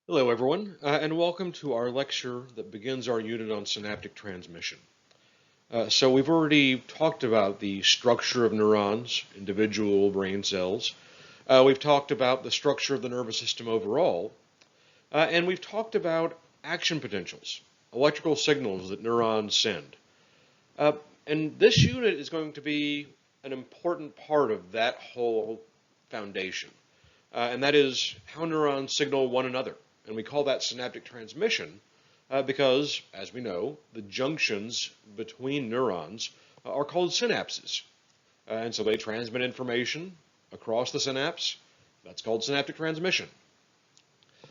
Hello, everyone, and welcome to our lecture that begins our unit on synaptic transmission. So we've already talked about the structure of neurons, individual brain cells. We've talked about the structure of the nervous system overall, and we've talked about action potentials, electrical signals that neurons send. Uh, and this unit is going to be an important part of that whole foundation, and that is how neurons signal one another. And we call that synaptic transmission because, as we know, the junctions between neurons are called synapses. And so they transmit information across the synapse. That's called synaptic transmission.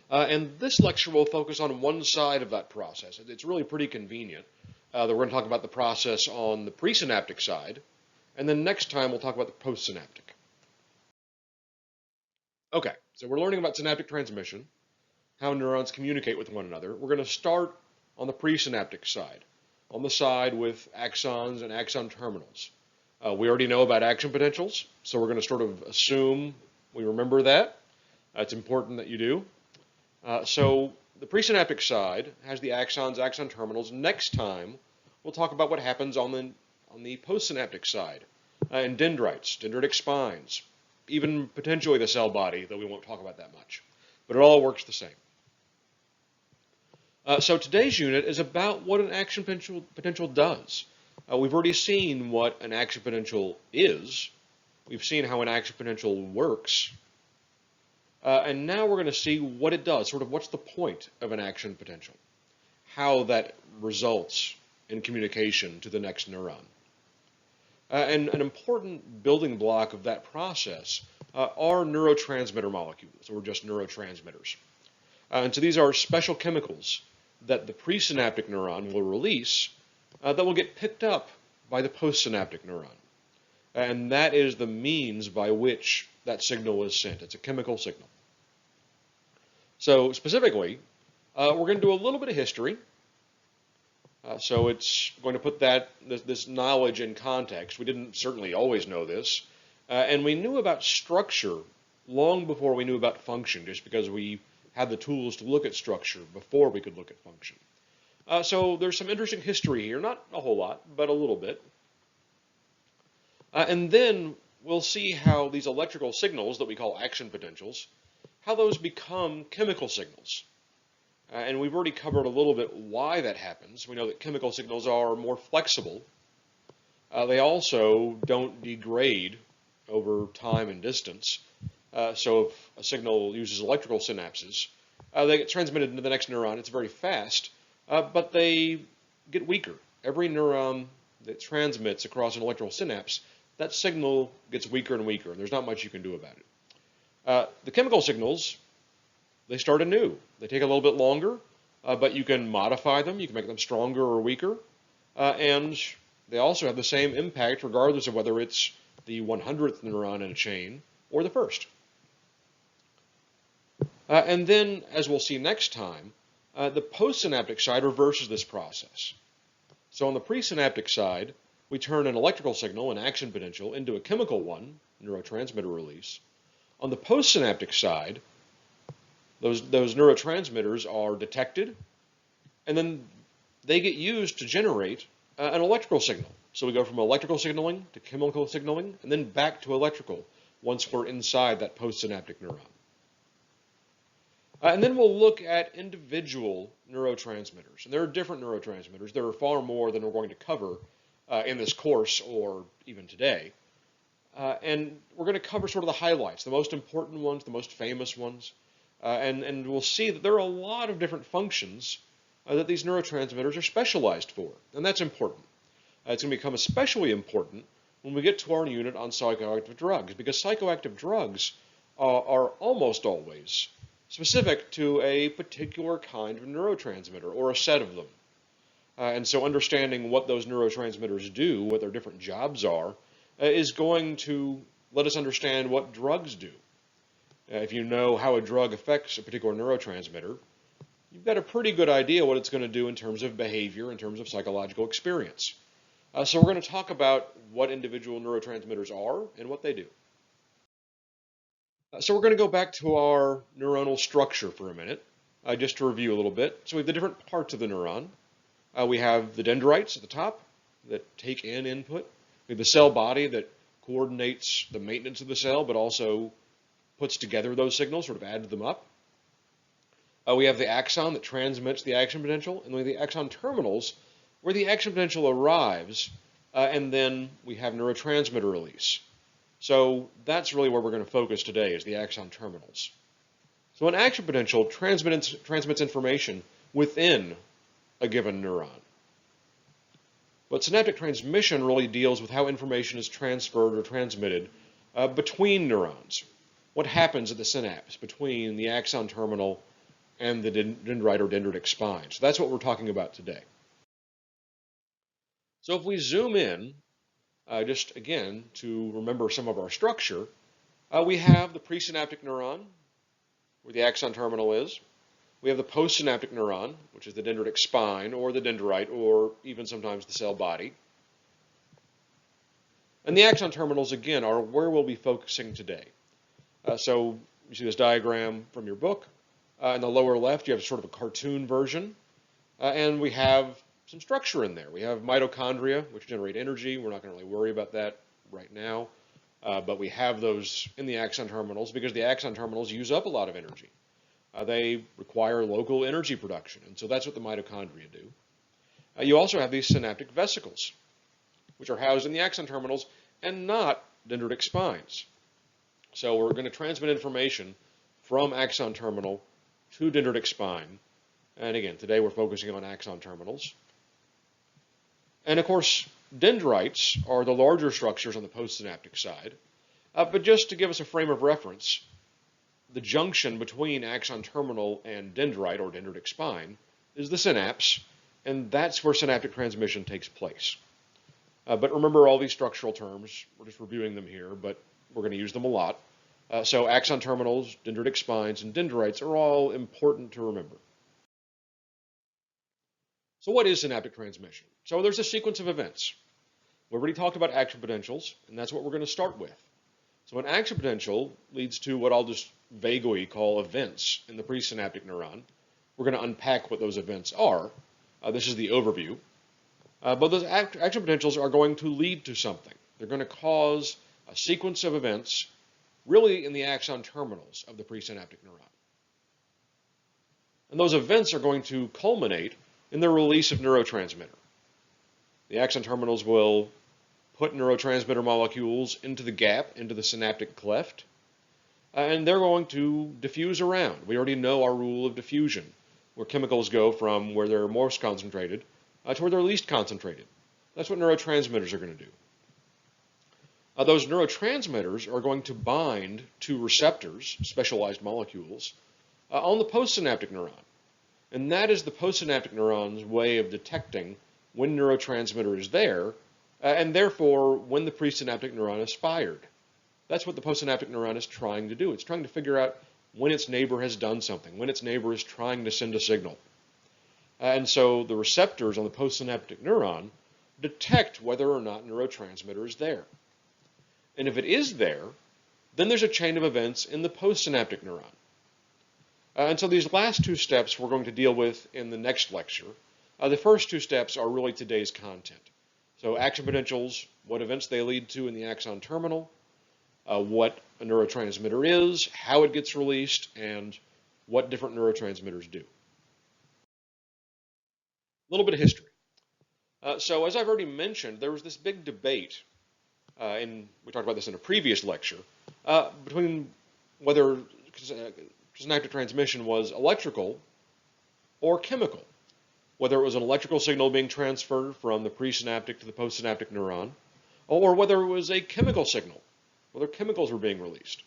And this lecture will focus on one side of that process. It's really pretty convenient that we're going to talk about the process on the presynaptic side, and then next time we'll talk about the postsynaptic. Okay, so we're learning about synaptic transmission, how neurons communicate with one another. We're going to start on the presynaptic side, on the side with axons and axon terminals. We already know about action potentials, so we're going to sort of assume we remember that. It's important that you do. So the presynaptic side has the axons, axon terminals. Next time, we'll talk about what happens on the postsynaptic side, in dendrites, dendritic spines, even potentially the cell body, though we won't talk about that much. But it all works the same. So today's unit is about what an action potential does. We've already seen what an action potential is. We've seen how an action potential works. And now we're going to see what it does, sort of what's the point of an action potential, how that results in communication to the next neuron. And an important building block of that process are neurotransmitter molecules, or just neurotransmitters. And so these are special chemicals that the presynaptic neuron will release that will get picked up by the postsynaptic neuron. And that is the means by which that signal is sent. It's a chemical signal. So specifically, we're going to do a little bit of history. So it's going to put this knowledge in context. We didn't certainly always know this. And we knew about structure long before we knew about function, just because we had the tools to look at structure before we could look at function. So there's some interesting history here, not a whole lot, but a little bit. And then we'll see how these electrical signals that we call action potentials, how those become chemical signals. And we've already covered a little bit why that happens. We know that chemical signals are more flexible. They also don't degrade over time and distance. So if a signal uses electrical synapses, they get transmitted into the next neuron. It's very fast, but they get weaker. Every neuron that transmits across an electrical synapse, that signal gets weaker and weaker, and there's not much you can do about it. The chemical signals, they start anew. They take a little bit longer, but you can modify them. You can make them stronger or weaker, and they also have the same impact regardless of whether it's the 100th neuron in a chain or the first. And then, as we'll see next time, the postsynaptic side reverses this process. So on the presynaptic side, we turn an electrical signal, an action potential, into a chemical one, neurotransmitter release. On the postsynaptic side, those neurotransmitters are detected, and then they get used to generate an electrical signal. So we go from electrical signaling to chemical signaling, and then back to electrical once we're inside that postsynaptic neuron. And then we'll look at individual neurotransmitters. And there are different neurotransmitters. There are far more than we're going to cover in this course or even today. And we're going to cover sort of the highlights, the most important ones, the most famous ones. And we'll see that there are a lot of different functions that these neurotransmitters are specialized for. And that's important. It's going to become especially important when we get to our unit on psychoactive drugs, because psychoactive drugs are almost always specific to a particular kind of neurotransmitter or a set of them. And so understanding what those neurotransmitters do, what their different jobs are, is going to let us understand what drugs do. If you know how a drug affects a particular neurotransmitter, you've got a pretty good idea what it's going to do in terms of behavior, in terms of psychological experience. So we're going to talk about what individual neurotransmitters are and what they do. So we're going to go back to our neuronal structure for a minute. just to review a little bit. So we have the different parts of the neuron. We have the dendrites at the top that take in input. We have the cell body that coordinates the maintenance of the cell, but also puts together those signals, sort of adds them up. We have the axon that transmits the action potential, and we have the axon terminals where the action potential arrives, and then we have neurotransmitter release. So that's really where we're going to focus today, is the axon terminals. So an action potential transmits information within a given neuron. But synaptic transmission really deals with how information is transferred or transmitted between neurons. What happens at the synapse between the axon terminal and the dendrite or dendritic spine. So that's what we're talking about today. So if we zoom in, just again to remember some of our structure, we have the presynaptic neuron, where the axon terminal is. We have the postsynaptic neuron, which is the dendritic spine or the dendrite or even sometimes the cell body. And the axon terminals, again, are where we'll be focusing today. So you see this diagram from your book. In the lower left, you have sort of a cartoon version. And we have some structure in there. We have mitochondria, which generate energy. We're not going to really worry about that right now. But we have those in the axon terminals because the axon terminals use up a lot of energy. They require local energy production, and so that's what the mitochondria do. You also have these synaptic vesicles, which are housed in the axon terminals and not dendritic spines. So we're going to transmit information from axon terminal to dendritic spine. And again, today we're focusing on axon terminals. And of course, dendrites are the larger structures on the postsynaptic side. But just to give us a frame of reference, the junction between axon terminal and dendrite or dendritic spine is the synapse, and that's where synaptic transmission takes place. But remember all these structural terms. We're just reviewing them here, but we're going to use them a lot. So axon terminals, dendritic spines, and dendrites are all important to remember. So what is synaptic transmission? So there's a sequence of events. We already talked about action potentials, and that's what we're going to start with. So an action potential leads to what I'll just vaguely call events in the presynaptic neuron. We're going to unpack what those events are. This is the overview. But those action potentials are going to lead to something. They're going to cause a sequence of events really in the axon terminals of the presynaptic neuron. And those events are going to culminate in the release of neurotransmitter. The axon terminals will put neurotransmitter molecules into the gap, into the synaptic cleft, and they're going to diffuse around. We already know our rule of diffusion, where chemicals go from where they're most concentrated to where they're least concentrated. That's what neurotransmitters are going to do. Those neurotransmitters are going to bind to receptors, specialized molecules, on the postsynaptic neuron. And that is the postsynaptic neuron's way of detecting when neurotransmitter is there, and therefore when the presynaptic neuron is fired. That's what the postsynaptic neuron is trying to do. It's trying to figure out when its neighbor has done something, when its neighbor is trying to send a signal. And so the receptors on the postsynaptic neuron detect whether or not neurotransmitter is there. And if it is there, then there's a chain of events in the postsynaptic neuron. And so these last two steps we're going to deal with in the next lecture. The first two steps are really today's content. So action potentials, what events they lead to in the axon terminal, what a neurotransmitter is, how it gets released, and what different neurotransmitters do. A little bit of history. So as I've already mentioned, there was this big debate, and we talked about this in a previous lecture, between whether synaptic transmission was electrical or chemical, whether it was an electrical signal being transferred from the presynaptic to the postsynaptic neuron, or whether it was a chemical signal, whether chemicals were being released.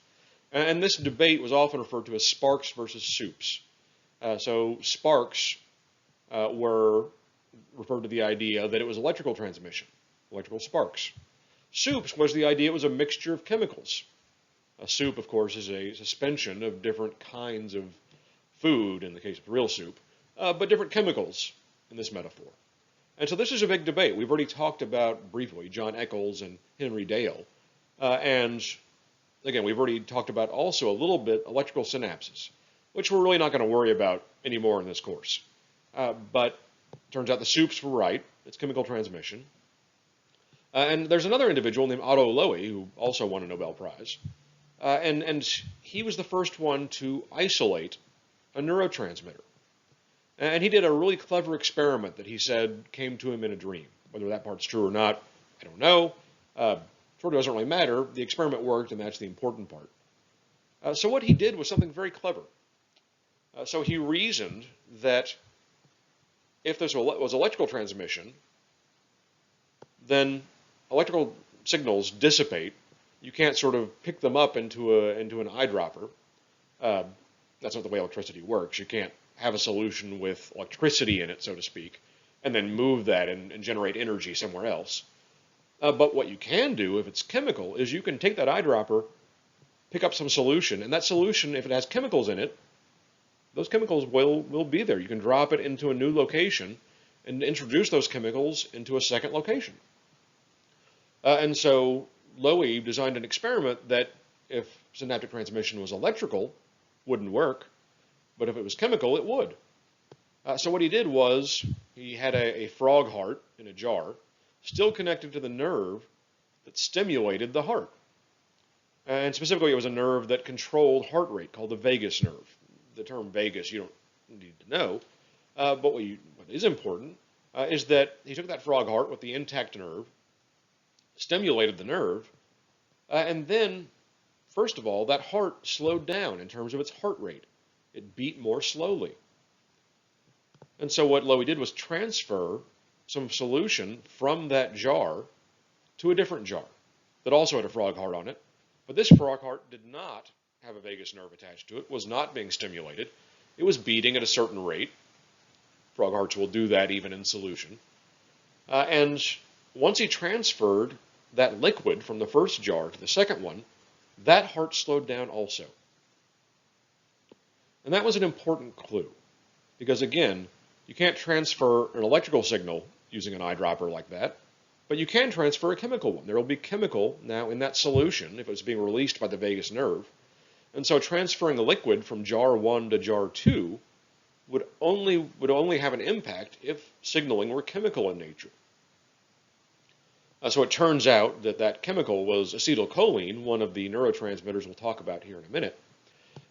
And this debate was often referred to as sparks versus soups. So sparks were referred to the idea that it was electrical transmission, electrical sparks. Soups was the idea it was a mixture of chemicals. A soup, of course, is a suspension of different kinds of food, in the case of real soup, but different chemicals in this metaphor. And so this is a big debate. We've already talked about briefly John Eccles and Henry Dale. And again, we've already talked about also a little bit electrical synapses. which we're really not going to worry about anymore in this course. But it turns out the SHU were right. It's chemical transmission. And there's another individual named Otto Loewy who also won a Nobel Prize. And he was the first one to isolate a neurotransmitter. And he did a really clever experiment that he said came to him in a dream. Whether that part's true or not, I don't know. Sort of doesn't really matter. The experiment worked, and that's the important part. So what he did was something very clever. So he reasoned that if this was electrical transmission, then electrical signals dissipate. You can't sort of pick them up into an eyedropper. That's not the way electricity works. You can't have a solution with electricity in it, so to speak, and then move that and generate energy somewhere else. But what you can do, if it's chemical, is you can take that eyedropper, pick up some solution, and that solution, if it has chemicals in it, those chemicals will be there. You can drop it into a new location and introduce those chemicals into a second location. And so Loewy designed an experiment that if synaptic transmission was electrical, wouldn't work, but if it was chemical, it would. So what he did was he had a frog heart in a jar, still connected to the nerve that stimulated the heart. And specifically, it was a nerve that controlled heart rate, called the vagus nerve. The term vagus you don't need to know, but what is important is that he took that frog heart with the intact nerve, stimulated the nerve, and then, first of all, that heart slowed down in terms of its heart rate. It beat more slowly. And so what Loewy did was transfer some solution from that jar to a different jar that also had a frog heart on it. But this frog heart did not have a vagus nerve attached to it, was not being stimulated. It was beating at a certain rate. Frog hearts will do that even in solution. And once he transferred that liquid from the first jar to the second one, that heart slowed down also. And that was an important clue, because again, you can't transfer an electrical signal using an eyedropper like that, but you can transfer a chemical one. There will be chemical now in that solution if it's being released by the vagus nerve. And so transferring a liquid from jar 1 to jar 2 would only have an impact if signaling were chemical in nature. So it turns out that that chemical was acetylcholine, one of the neurotransmitters we'll talk about here in a minute.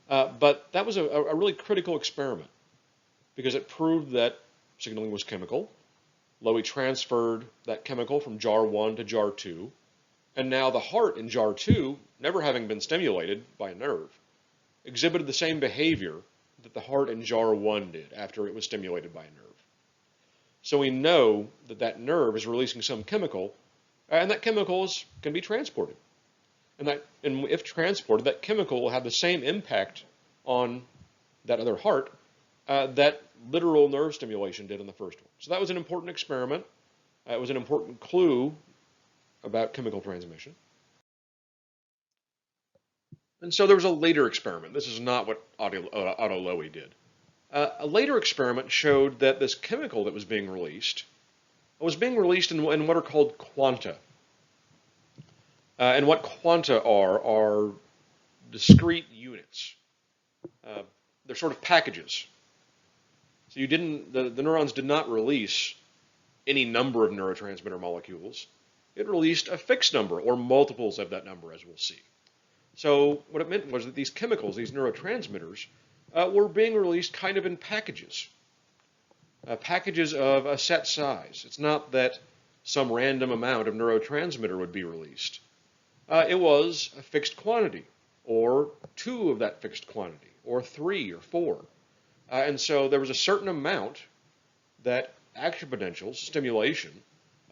But that was a really critical experiment because it proved that signaling was chemical. Loewy transferred that chemical from jar 1 to jar 2, and now the heart in jar 2, never having been stimulated by a nerve, exhibited the same behavior that the heart in jar 1 did after it was stimulated by a nerve. So we know that that nerve is releasing some chemical, and that chemical can be transported. And if transported, that chemical will have the same impact on that other heart that literal nerve stimulation did in the first one. So that was an important experiment. It was an important clue about chemical transmission. And so there was a later experiment. This is not what Otto Loewy did. A later experiment showed that this chemical that was being released in what are called quanta. And what quanta are discrete units. They're sort of packages. So the neurons did not release any number of neurotransmitter molecules. It released a fixed number or multiples of that number, as we'll see. So what it meant was that these chemicals, these neurotransmitters, were being released kind of in packages. Packages of a set size. It's not that some random amount of neurotransmitter would be released. It was a fixed quantity, or 2 of that fixed quantity, or 3 or 4. And so there was a certain amount that action potentials, stimulation,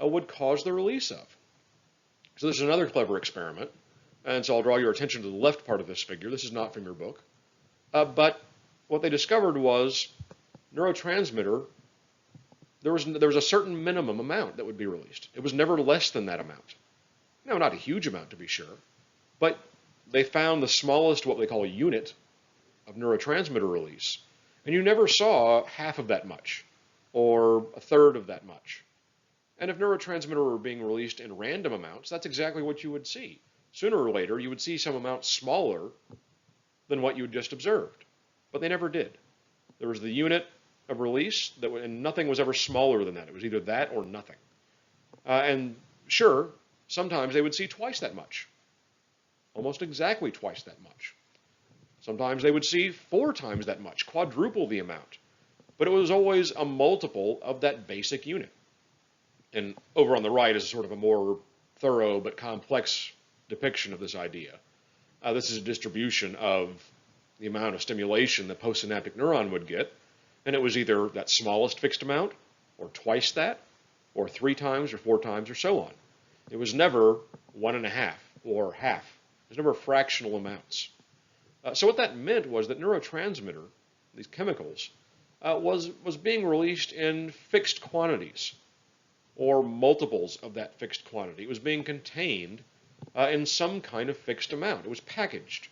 would cause the release of. So this is another clever experiment. And so I'll draw your attention to the left part of this figure. This is not from your book. But what they discovered was neurotransmitter, there was a certain minimum amount that would be released. It was never less than that amount. Now, not a huge amount to be sure, but they found the smallest, what they call a unit of neurotransmitter release. And you never saw half of that much or a third of that much. And if neurotransmitter were being released in random amounts, that's exactly what you would see. Sooner or later, you would see some amount smaller than what you had just observed. but they never did. There was the unit of release, and nothing was ever smaller than that. It was either that or nothing. And sure, sometimes they would see twice that much, almost exactly twice that much. Sometimes they would see 4 times that much, quadruple the amount. But it was always a multiple of that basic unit. And over on the right is sort of a more thorough but complex depiction of this idea. This is a distribution of the amount of stimulation the postsynaptic neuron would get, and it was either that smallest fixed amount, or twice that, or 3 times, or 4 times, or so on. It was never 1.5 or half. It was never fractional amounts. So what that meant was that neurotransmitter, these chemicals, was being released in fixed quantities, or multiples of that fixed quantity. It was being contained in some kind of fixed amount. It was packaged.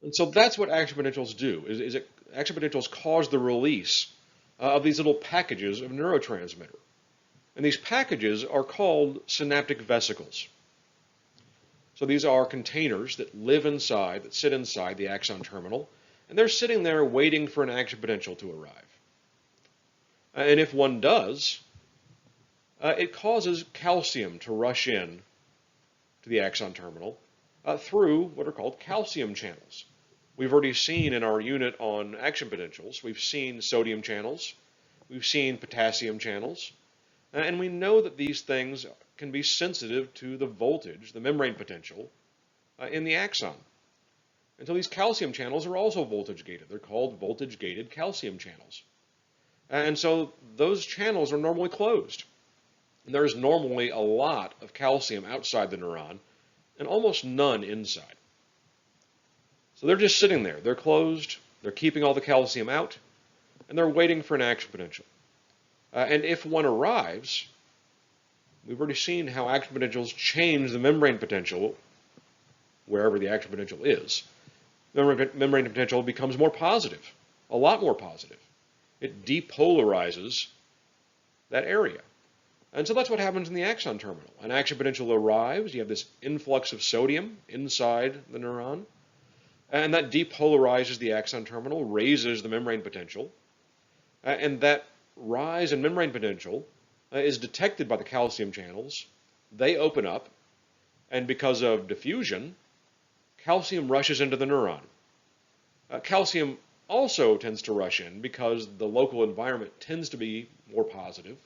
And so that's what action potentials do, action potentials cause the release of these little packages of neurotransmitter. And these packages are called synaptic vesicles. So these are containers that live inside, that sit inside the axon terminal, and they're sitting there waiting for an action potential to arrive. And if one does, it causes calcium to rush in to the axon terminal through what are called calcium channels. We've already seen in our unit on action potentials, we've seen sodium channels, we've seen potassium channels, and we know that these things can be sensitive to the voltage, the membrane potential, in the axon. And so these calcium channels are also voltage gated. They're called voltage gated calcium channels. And so those channels are normally closed. And there's normally a lot of calcium outside the neuron and almost none inside. So they're just sitting there. They're closed. They're keeping all the calcium out, and they're waiting for an action potential. And if one arrives, we've already seen how action potentials change the membrane potential wherever the action potential is. The membrane potential becomes more positive, a lot more positive. It depolarizes that area. And so that's what happens in the axon terminal. An action potential arrives, you have this influx of sodium inside the neuron, and that depolarizes the axon terminal, raises the membrane potential, and that rise in membrane potential is detected by the calcium channels. They open up, and because of diffusion, calcium rushes into the neuron. Calcium also tends to rush in because the local environment tends to be more positive,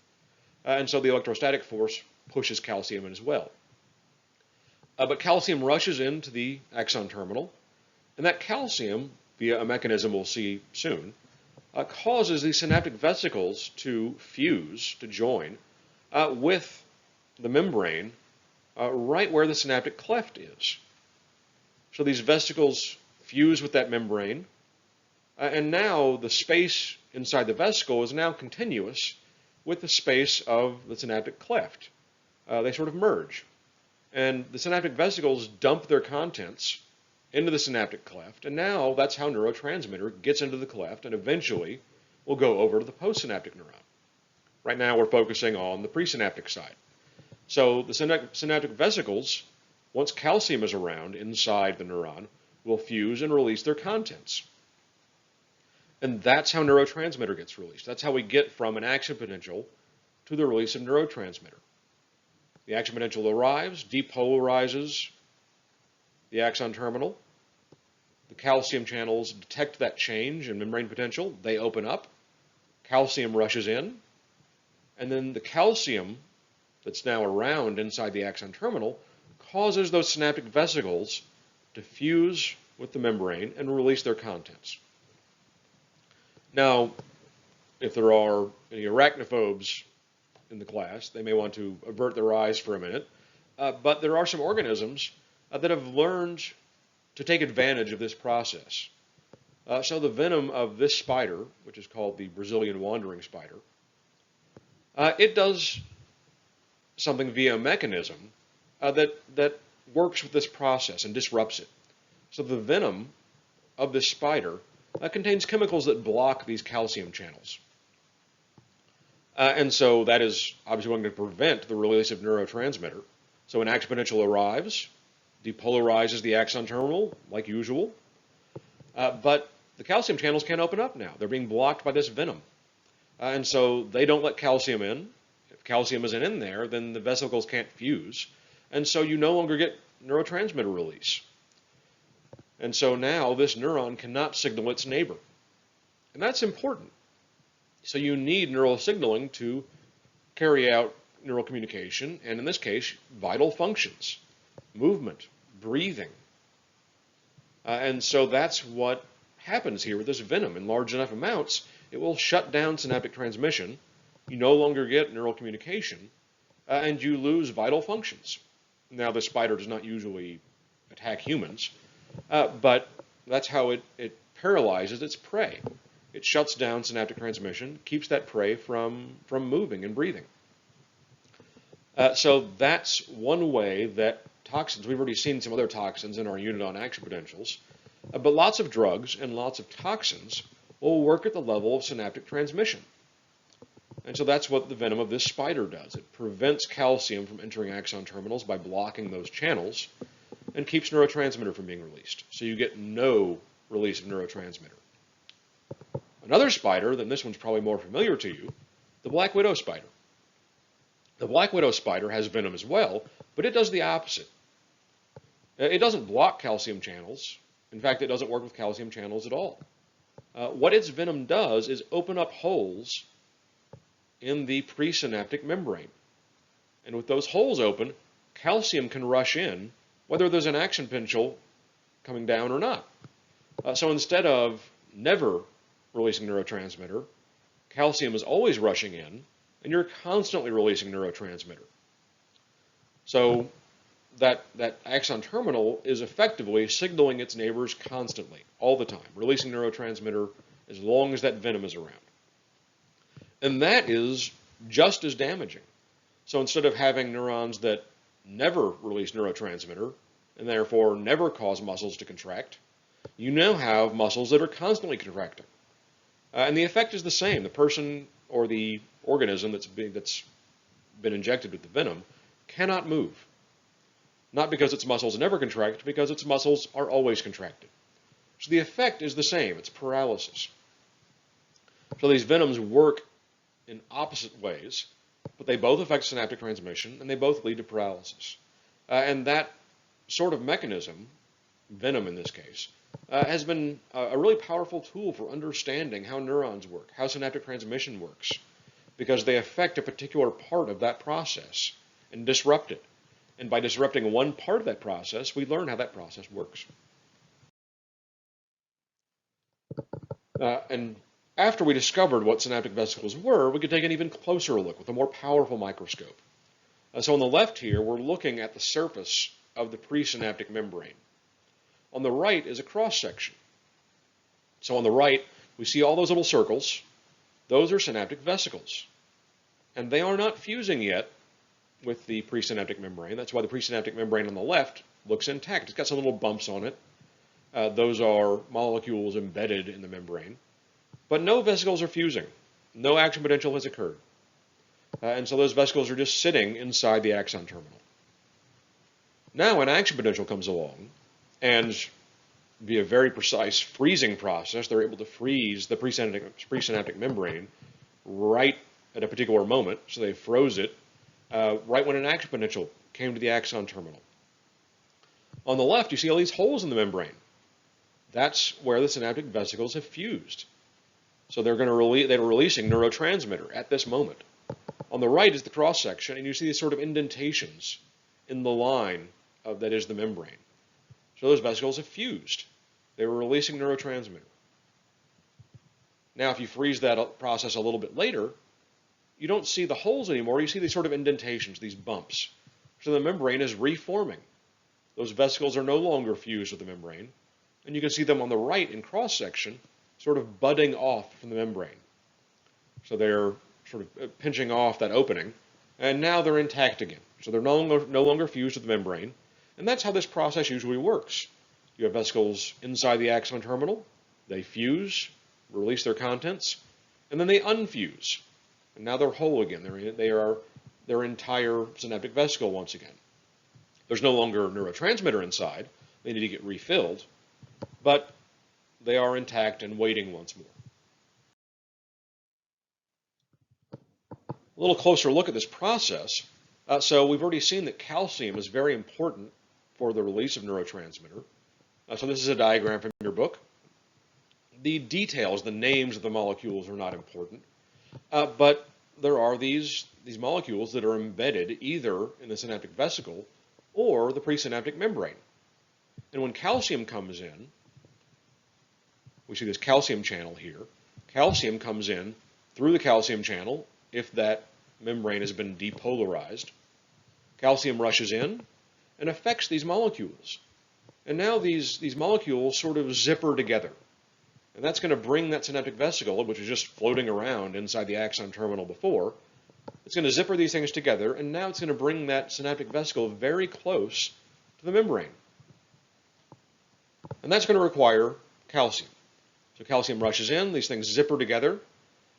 and so the electrostatic force pushes calcium in as well. But calcium rushes into the axon terminal, and that calcium, via a mechanism we'll see soon, causes these synaptic vesicles to fuse, to join, with the membrane right where the synaptic cleft is. So these vesicles fuse with that membrane, and now the space inside the vesicle is now continuous with the space of the synaptic cleft. They sort of merge. And the synaptic vesicles dump their contents into the synaptic cleft, and now that's how neurotransmitter gets into the cleft and eventually will go over to the postsynaptic neuron. Right now we're focusing on the presynaptic side. So the synaptic vesicles, once calcium is around inside the neuron, will fuse and release their contents. And that's how neurotransmitter gets released. That's how we get from an action potential to the release of neurotransmitter. The action potential arrives, depolarizes the axon terminal. The calcium channels detect that change in membrane potential. They open up. Calcium rushes in. And then the calcium that's now around inside the axon terminal causes those synaptic vesicles to fuse with the membrane and release their contents. Now, if there are any arachnophobes in the class, they may want to avert their eyes for a minute. But there are some organisms that have learned to take advantage of this process. So the venom of this spider, which is called the Brazilian wandering spider, it does something via a mechanism that works with this process and disrupts it. So the venom of this spider contains chemicals that block these calcium channels. And so that is obviously going to prevent the release of neurotransmitter. So an action potential arrives, depolarizes the axon terminal like usual. But the calcium channels can't open up now. They're being blocked by this venom. And so they don't let calcium in. If calcium isn't in there, then the vesicles can't fuse. And so you no longer get neurotransmitter release. And so now this neuron cannot signal its neighbor. And that's important. So you need neural signaling to carry out neural communication, and in this case, vital functions, movement, breathing. And so that's what happens here with this venom. In large enough amounts, it will shut down synaptic transmission. You no longer get neural communication, and you lose vital functions. Now, the spider does not usually attack humans, but that's how it paralyzes its prey. It shuts down synaptic transmission, keeps that prey from moving and breathing. So that's one way that toxins, we've already seen some other toxins in our unit on action potentials, but lots of drugs and lots of toxins will work at the level of synaptic transmission. And so that's what the venom of this spider does. It prevents calcium from entering axon terminals by blocking those channels and keeps neurotransmitter from being released. So you get no release of neurotransmitter. Another spider, then this one's probably more familiar to you, the black widow spider. The black widow spider has venom as well, but it does the opposite. It doesn't block calcium channels. In fact, it doesn't work with calcium channels at all. What its venom does is open up holes in the presynaptic membrane. And with those holes open, calcium can rush in, whether there's an action potential coming down or not. So instead of never releasing neurotransmitter, calcium is always rushing in, and you're constantly releasing neurotransmitter. So that axon terminal is effectively signaling its neighbors constantly, all the time, releasing neurotransmitter as long as that venom is around. And that is just as damaging. So instead of having neurons that never release neurotransmitter, and therefore never cause muscles to contract, you now have muscles that are constantly contracting. And the effect is the same. The person or the organism that's been injected with the venom cannot move. Not because its muscles never contract, because its muscles are always contracted. So the effect is the same. It's paralysis. So these venoms work in opposite ways, but they both affect synaptic transmission, and they both lead to paralysis. And that sort of mechanism, venom in this case, has been a really powerful tool for understanding how neurons work, how synaptic transmission works, because they affect a particular part of that process and disrupt it. And by disrupting one part of that process, we learn how that process works. And after we discovered what synaptic vesicles were, we could take an even closer look with a more powerful microscope. So on the left here, we're looking at the surface of the presynaptic membrane. On the right is a cross-section. So on the right, we see all those little circles. Those are synaptic vesicles. And they are not fusing yet with the presynaptic membrane. That's why the presynaptic membrane on the left looks intact. It's got some little bumps on it. Those are molecules embedded in the membrane. But no vesicles are fusing. No action potential has occurred. And so those vesicles are just sitting inside the axon terminal. Now an action potential comes along, and via a very precise freezing process, they're able to freeze the presynaptic membrane right at a particular moment. So they froze it right when an action potential came to the axon terminal. On the left, you see all these holes in the membrane. That's where the synaptic vesicles have fused. So they're releasing neurotransmitter at this moment. On the right is the cross-section, and you see these sort of indentations in the line that is the membrane. So those vesicles have fused. They were releasing neurotransmitter. Now, if you freeze that process a little bit later, you don't see the holes anymore. You see these sort of indentations, these bumps. So the membrane is reforming. Those vesicles are no longer fused with the membrane. And you can see them on the right in cross-section, sort of budding off from the membrane. So they're sort of pinching off that opening, and now they're intact again. So they're no longer fused with the membrane. And that's how this process usually works. You have vesicles inside the axon terminal. They fuse, release their contents, and then they unfuse. And now they're whole again. They're entire synaptic vesicle once again. There's no longer a neurotransmitter inside. They need to get refilled, but they are intact and waiting once more. A little closer look at this process. So we've already seen that calcium is very important for the release of neurotransmitter. So this is a diagram from your book. The details, the names of the molecules are not important, but there are these molecules that are embedded either in the synaptic vesicle or the presynaptic membrane. And when calcium comes in, we see this calcium channel here. Calcium comes in through the calcium channel if that membrane has been depolarized. Calcium rushes in and affects these molecules. And now these molecules sort of zipper together. And that's going to bring that synaptic vesicle, which was just floating around inside the axon terminal before, it's going to zipper these things together, and now it's going to bring that synaptic vesicle very close to the membrane. And that's going to require calcium. So calcium rushes in, these things zipper together,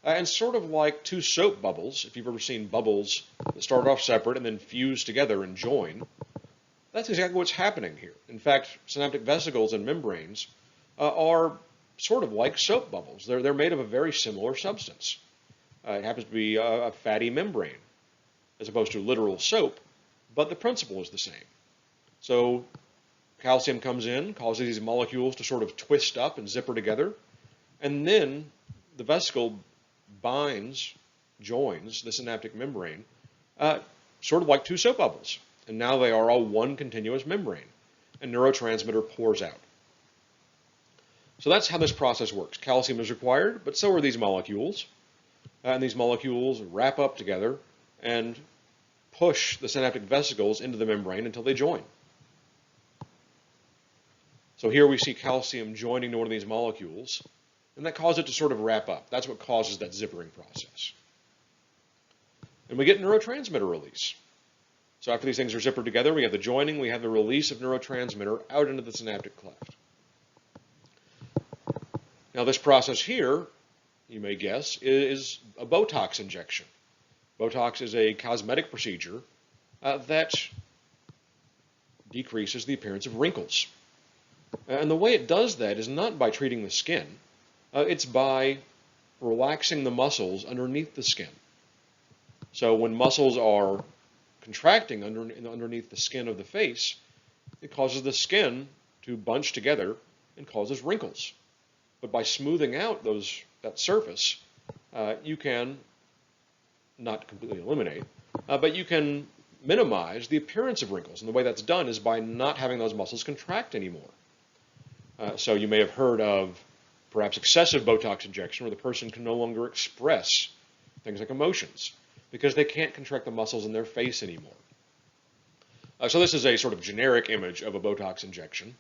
and sort of like two soap bubbles, if you've ever seen bubbles that start off separate and then fuse together and join, that's exactly what's happening here. In fact, synaptic vesicles and membranes are sort of like soap bubbles. They're made of a very similar substance. It happens to be a fatty membrane as opposed to literal soap, but the principle is the same. So calcium comes in, causes these molecules to sort of twist up and zipper together, and then the vesicle joins the synaptic membrane, sort of like two soap bubbles. And now they are all one continuous membrane, and neurotransmitter pours out. So that's how this process works. Calcium is required, but so are these molecules. And these molecules wrap up together and push the synaptic vesicles into the membrane until they join. So here we see calcium joining to one of these molecules, and that causes it to sort of wrap up. That's what causes that zippering process. And we get neurotransmitter release. So after these things are zippered together, we have the joining, we have the release of neurotransmitter out into the synaptic cleft. Now this process here, you may guess, is a Botox injection. Botox is a cosmetic procedure that decreases the appearance of wrinkles. And the way it does that is not by treating the skin, it's by relaxing the muscles underneath the skin. So when muscles are contracting underneath the skin of the face, it causes the skin to bunch together and causes wrinkles. But by smoothing out that surface, you can not completely eliminate, but you can minimize the appearance of wrinkles. And the way that's done is by not having those muscles contract anymore. So you may have heard of perhaps excessive Botox injection where the person can no longer express things like emotions because they can't contract the muscles in their face anymore. So this is a sort of generic image of a Botox injection.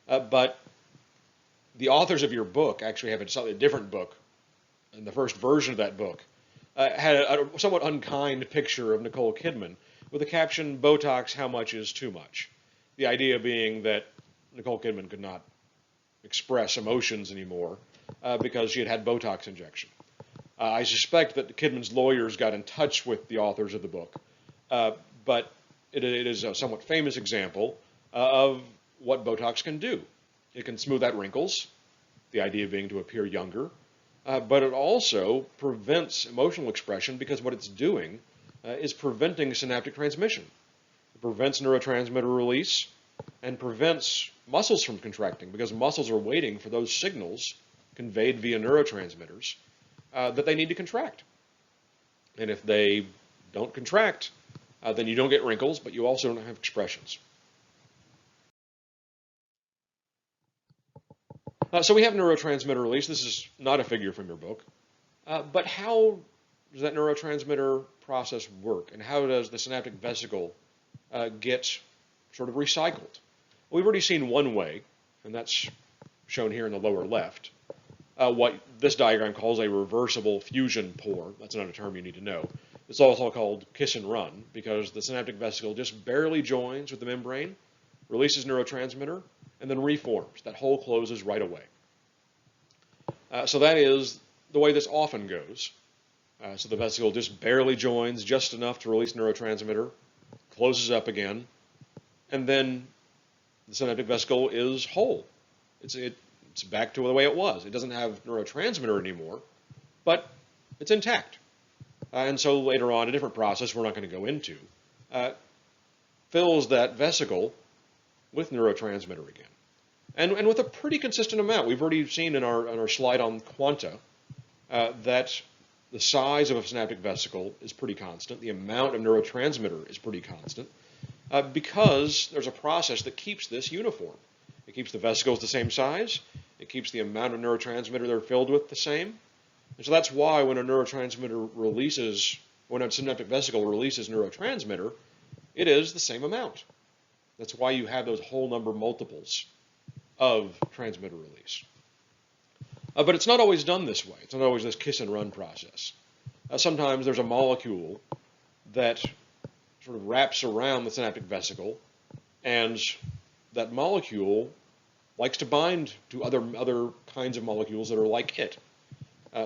But the authors of your book actually have a slightly different book. And the first version of that book had a somewhat unkind picture of Nicole Kidman with the caption, "Botox, how much is too much?" The idea being that Nicole Kidman could not express emotions anymore because she had had Botox injection. I suspect that Kidman's lawyers got in touch with the authors of the book, but it is a somewhat famous example of what Botox can do. It can smooth out wrinkles, the idea being to appear younger, but it also prevents emotional expression because what it's doing is preventing synaptic transmission. It prevents neurotransmitter release and prevents muscles from contracting because muscles are waiting for those signals conveyed via neurotransmitters that they need to contract. And if they don't contract, then you don't get wrinkles, but you also don't have expressions. So we have neurotransmitter release. This is not a figure from your book. But how does that neurotransmitter process work? And how does the synaptic vesicle get sort of recycled? Well, we've already seen one way, and that's shown here in the lower left, what this diagram calls a reversible fusion pore. That's not a term you need to know. It's also called kiss and run because the synaptic vesicle just barely joins with the membrane, releases neurotransmitter, and then reforms. That hole closes right away. So that is the way this often goes. So the vesicle just barely joins, just enough to release neurotransmitter, closes up again, and then the synaptic vesicle is whole. It's back to the way it was. It doesn't have neurotransmitter anymore, but it's intact. And so later on, a different process we're not going to go into fills that vesicle with neurotransmitter again. And with a pretty consistent amount. We've already seen in our slide on quanta that the size of a synaptic vesicle is pretty constant. The amount of neurotransmitter is pretty constant because there's a process that keeps this uniform. It keeps the vesicles the same size. It keeps the amount of neurotransmitter they're filled with the same. And so that's why when a neurotransmitter releases, when a synaptic vesicle releases neurotransmitter, it is the same amount. That's why you have those whole number multiples of transmitter release. But it's not always done this way. It's not always this kiss and run process. Sometimes there's a molecule that sort of wraps around the synaptic vesicle, and that molecule likes to bind to other kinds of molecules that are like it.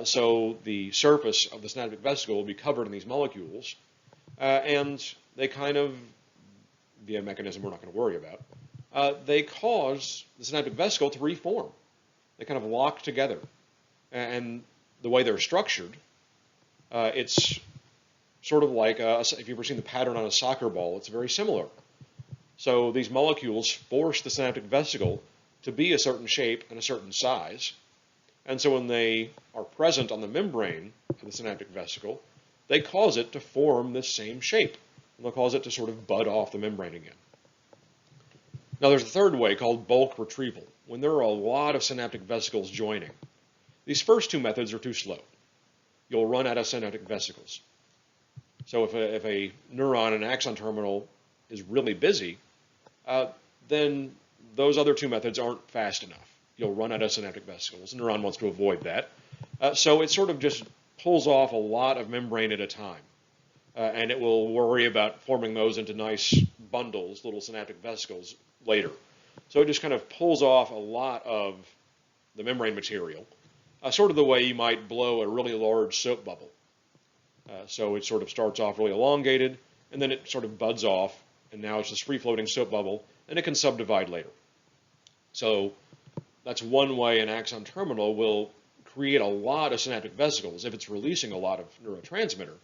So the surface of the synaptic vesicle will be covered in these molecules, and they kind of, via a mechanism we're not going to worry about, they cause the synaptic vesicle to reform. They kind of lock together. And the way they're structured, it's sort of like, if you've ever seen the pattern on a soccer ball, it's very similar. So these molecules force the synaptic vesicle to be a certain shape and a certain size. And so when they are present on the membrane of the synaptic vesicle, they cause it to form this same shape. And they'll cause it to sort of bud off the membrane again. Now there's a third way called bulk retrieval, when there are a lot of synaptic vesicles joining. These first two methods are too slow. You'll run out of synaptic vesicles. So if a neuron, an axon terminal, is really busy, then those other two methods aren't fast enough. You'll run out of synaptic vesicles. The neuron wants to avoid that. So it sort of just pulls off a lot of membrane at a time. And it will worry about forming those into nice bundles, little synaptic vesicles, later. So it just kind of pulls off a lot of the membrane material, sort of the way you might blow a really large soap bubble. So it sort of starts off really elongated, and then it sort of buds off, and now it's this free-floating soap bubble, and it can subdivide later. So that's one way an axon terminal will create a lot of synaptic vesicles if it's releasing a lot of neurotransmitter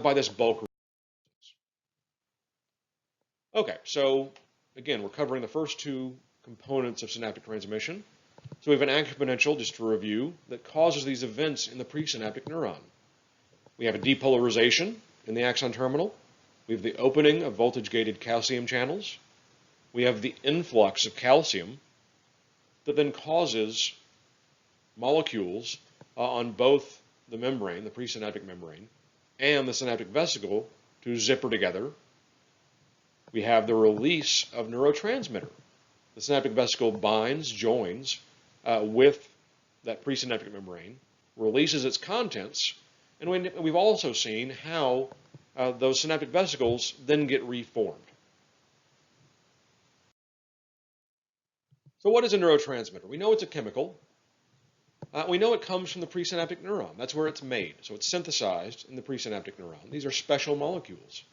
by this bulk. Okay, so again, we're covering the first two components of synaptic transmission. So we have an action potential, just to review, that causes these events in the presynaptic neuron. We have a depolarization in the axon terminal. We have the opening of voltage-gated calcium channels. We have the influx of calcium that then causes molecules on both the membrane, the presynaptic membrane, and the synaptic vesicle to zipper together. We have the release of neurotransmitter. The synaptic vesicle binds, joins with that presynaptic membrane, releases its contents, and we've also seen how those synaptic vesicles then get reformed. So what is a neurotransmitter? We know it's a chemical. We know it comes from the presynaptic neuron. That's where it's made. So it's synthesized in the presynaptic neuron. These are special molecules.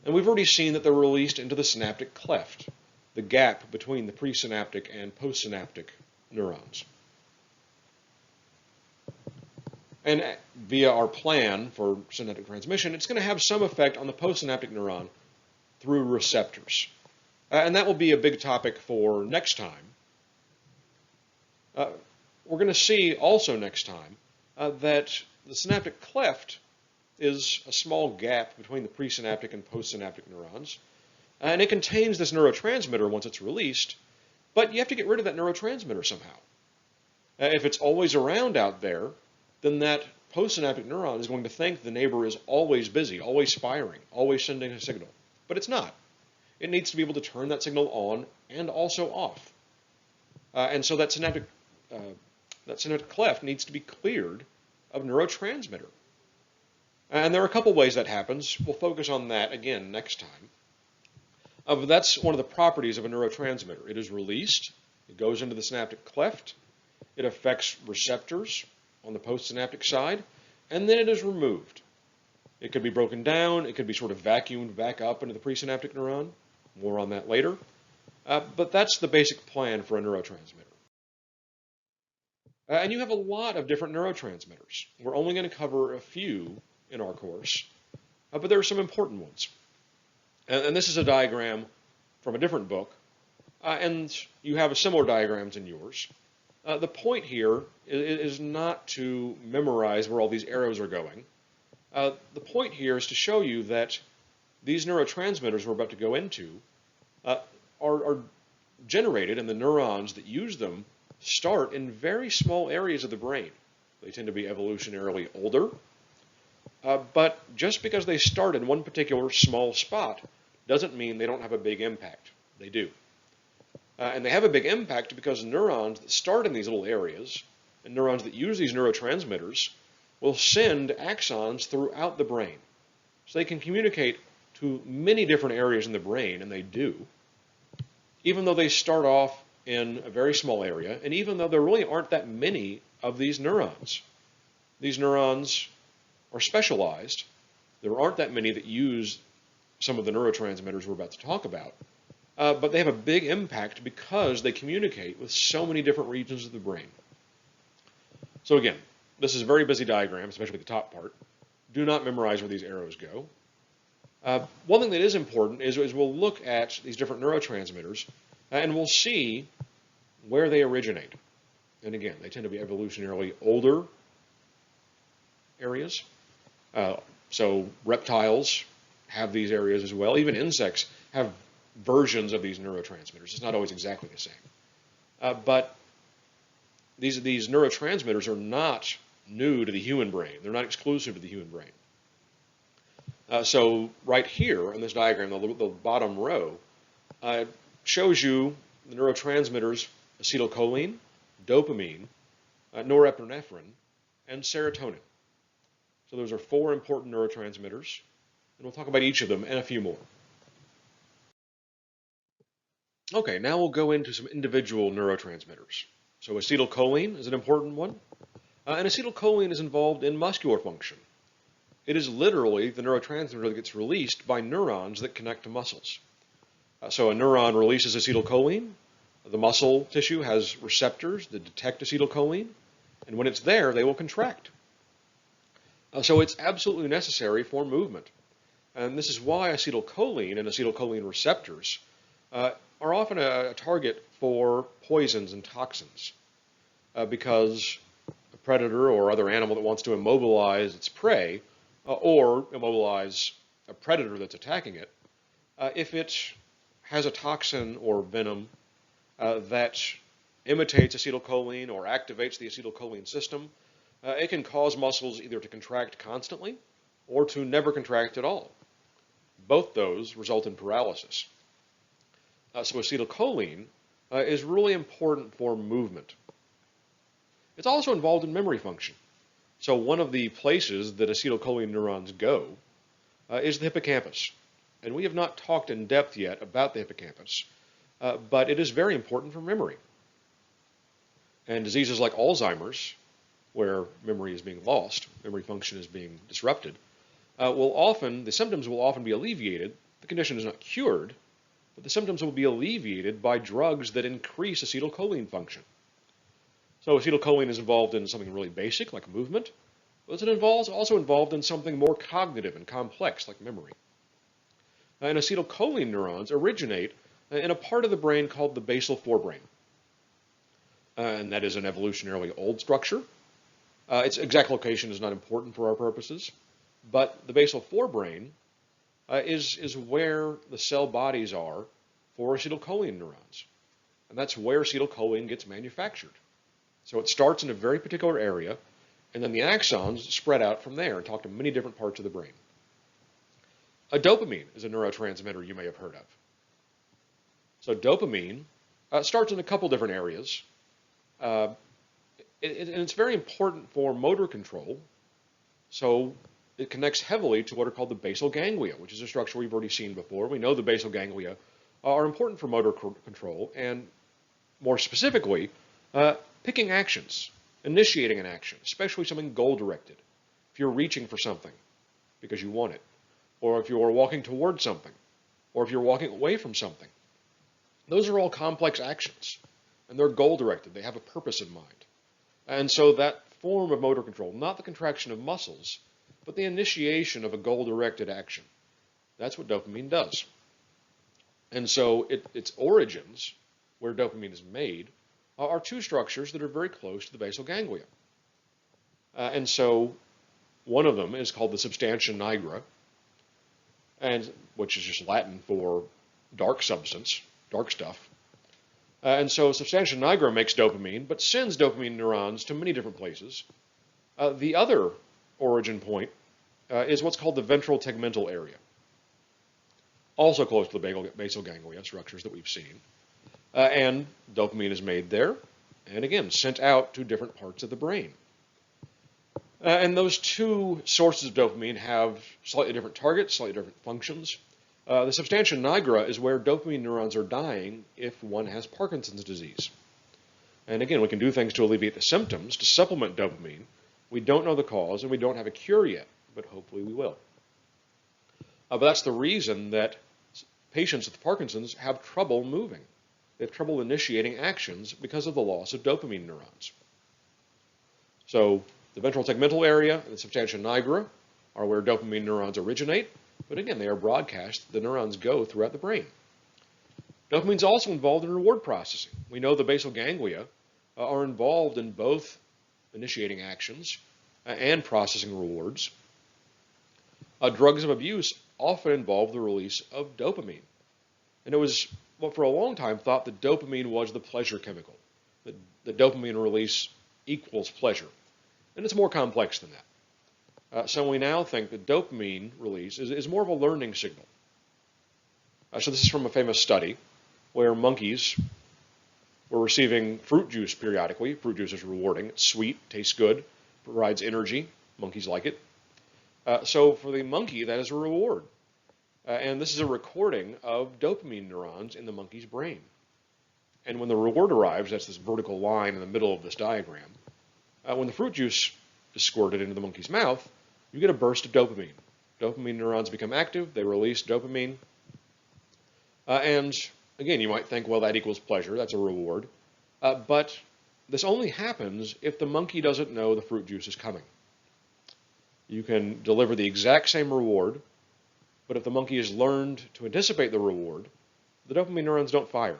And we've already seen that they're released into the synaptic cleft, the gap between the presynaptic and postsynaptic neurons. And via our plan for synaptic transmission, it's going to have some effect on the postsynaptic neuron through receptors. And that will be a big topic for next time. We're going to see also next time that the synaptic cleft is a small gap between the presynaptic and postsynaptic neurons. And it contains this neurotransmitter once it's released, but you have to get rid of that neurotransmitter somehow. If it's always around out there, then that postsynaptic neuron is going to think the neighbor is always busy, always firing, always sending a signal. But it's not. It needs to be able to turn that signal on and also off. And so that synaptic cleft needs to be cleared of neurotransmitter. And there are a couple ways that happens. We'll focus on that again next time. But that's one of the properties of a neurotransmitter. It is released, it goes into the synaptic cleft, it affects receptors on the postsynaptic side, and then it is removed. It could be broken down. It could be sort of vacuumed back up into the presynaptic neuron. More on that later. But that's the basic plan for a neurotransmitter. And you have a lot of different neurotransmitters. We're only going to cover a few in our course, but there are some important ones. And this is a diagram from a different book, and you have similar diagrams in yours. The point here is not to memorize where all these arrows are going. The point here is to show you that these neurotransmitters we're about to go into are generated, and the neurons that use them start in very small areas of the brain. They tend to be evolutionarily older, but just because they start in one particular small spot doesn't mean they don't have a big impact. They do. And they have a big impact because neurons that start in these little areas and neurons that use these neurotransmitters will send axons throughout the brain. So they can communicate to many different areas in the brain, and they do, even though they start off in a very small area, and even though there really aren't that many of these neurons. These neurons are specialized. There aren't that many that use some of the neurotransmitters we're about to talk about, but they have a big impact because they communicate with so many different regions of the brain. So again, this is a very busy diagram, especially the top part. Do not memorize where these arrows go. One thing that is important is we'll look at these different neurotransmitters and we'll see where they originate. And again, they tend to be evolutionarily older areas. So reptiles have these areas as well. Even insects have versions of these neurotransmitters. It's not always exactly the same. But these neurotransmitters are not new to the human brain. They're not exclusive to the human brain. So right here in this diagram, the bottom row shows you the neurotransmitters acetylcholine, dopamine, norepinephrine, and serotonin. So those are 4 important neurotransmitters, and we'll talk about each of them and a few more. Okay, now we'll go into some individual neurotransmitters. So acetylcholine is an important one, and acetylcholine is involved in muscular function. It is literally the neurotransmitter that gets released by neurons that connect to muscles. So a neuron releases acetylcholine. The muscle tissue has receptors that detect acetylcholine, and when it's there, they will contract. So it's absolutely necessary for movement. And this is why acetylcholine and acetylcholine receptors are often a target for poisons and toxins, because a predator or other animal that wants to immobilize its prey or immobilize a predator that's attacking it, if it has a toxin or venom that imitates acetylcholine or activates the acetylcholine system, it can cause muscles either to contract constantly or to never contract at all. Both those result in paralysis. So acetylcholine is really important for movement. It's also involved in memory function. So one of the places that acetylcholine neurons go is the hippocampus. And we have not talked in depth yet about the hippocampus, but it is very important for memory. And diseases like Alzheimer's, where memory is being lost, memory function is being disrupted, the symptoms will often be alleviated. The condition is not cured, but the symptoms will be alleviated by drugs that increase acetylcholine function. So acetylcholine is involved in something really basic, like movement, but it's also involved in something more cognitive and complex, like memory. And acetylcholine neurons originate in a part of the brain called the basal forebrain. And that is an evolutionarily old structure. Its exact location is not important for our purposes, but the basal forebrain is where the cell bodies are for acetylcholine neurons. And that's where acetylcholine gets manufactured. So it starts in a very particular area, and then the axons spread out from there and talk to many different parts of the brain. A dopamine is a neurotransmitter you may have heard of. So dopamine starts in a couple different areas, and it's very important for motor control. So it connects heavily to what are called the basal ganglia, which is a structure we've already seen before. We know the basal ganglia are important for motor control, and more specifically, picking actions, initiating an action, especially something goal-directed. If you're reaching for something, because you want it, or if you're walking toward something, or if you're walking away from something. Those are all complex actions, and they're goal-directed. They have a purpose in mind. And so that form of motor control, not the contraction of muscles, but the initiation of a goal-directed action, that's what dopamine does. And so its origins, where dopamine is made, are two structures that are very close to the basal ganglia. And so one of them is called the substantia nigra, which is just Latin for dark substance, dark stuff. And so substantia nigra makes dopamine, but sends dopamine neurons to many different places. The other origin point is what's called the ventral tegmental area, also close to the basal ganglia structures that we've seen. And dopamine is made there, and again, sent out to different parts of the brain. And those two sources of dopamine have slightly different targets, slightly different functions. The substantia nigra is where dopamine neurons are dying if one has Parkinson's disease. And again, we can do things to alleviate the symptoms, to supplement dopamine. We don't know the cause, and we don't have a cure yet, but hopefully we will. But that's the reason that patients with Parkinson's have trouble moving. They have trouble initiating actions because of the loss of dopamine neurons. So the ventral tegmental area and the substantia nigra are where dopamine neurons originate, but again, they are broadcast. The neurons go throughout the brain. Dopamine is also involved in reward processing. We know the basal ganglia are involved in both initiating actions and processing rewards. Drugs of abuse often involve the release of dopamine. And it was, for a long time, thought that dopamine was the pleasure chemical, that the dopamine release equals pleasure. And it's more complex than that. So we now think that dopamine release is more of a learning signal. So this is from a famous study where monkeys were receiving fruit juice periodically. Fruit juice is rewarding. It's sweet, tastes good, provides energy. Monkeys like it. So for the monkey, that is a reward. And this is a recording of dopamine neurons in the monkey's brain. And when the reward arrives, that's this vertical line in the middle of this diagram, when the fruit juice is squirted into the monkey's mouth, you get a burst of dopamine. Dopamine neurons become active, they release dopamine. And again, you might think, well, that equals pleasure, that's a reward. But this only happens if the monkey doesn't know the fruit juice is coming. You can deliver the exact same reward, but if the monkey has learned to anticipate the reward, the dopamine neurons don't fire.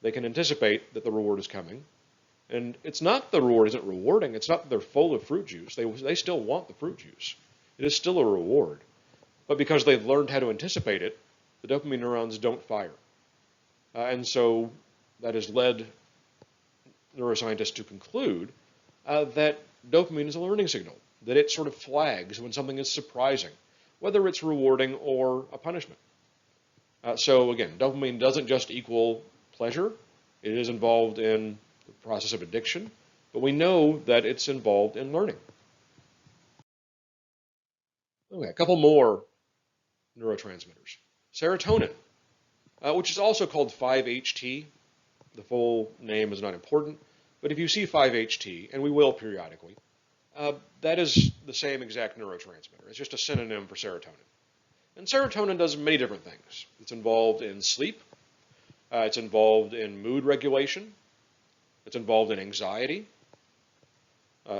They can anticipate that the reward is coming. And it's not the reward isn't rewarding. It's not that they're full of fruit juice. They still want the fruit juice. It is still a reward. But because they've learned how to anticipate it, the dopamine neurons don't fire. And so that has led neuroscientists to conclude that dopamine is a learning signal, that it sort of flags when something is surprising, whether it's rewarding or a punishment. So again, dopamine doesn't just equal pleasure. It is involved in the process of addiction, but we know that it's involved in learning. Okay, a couple more neurotransmitters. Serotonin, which is also called 5-HT. The full name is not important, but if you see 5-HT, and we will periodically, that is the same exact neurotransmitter. It's just a synonym for serotonin. And serotonin does many different things. It's involved in sleep. It's involved in mood regulation. It's involved in anxiety.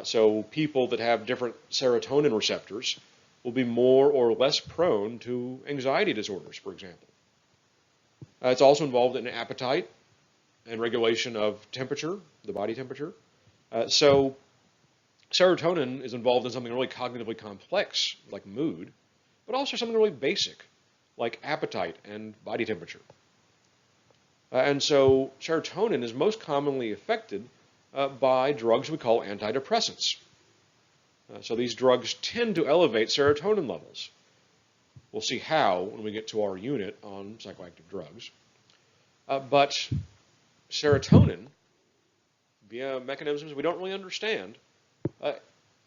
So people that have different serotonin receptors will be more or less prone to anxiety disorders, for example. It's also involved in appetite and regulation of temperature, the body temperature. So serotonin is involved in something really cognitively complex, like mood, but also something really basic, like appetite and body temperature. And so serotonin is most commonly affected by drugs we call antidepressants. So these drugs tend to elevate serotonin levels. We'll see how when we get to our unit on psychoactive drugs. But serotonin, via mechanisms we don't really understand,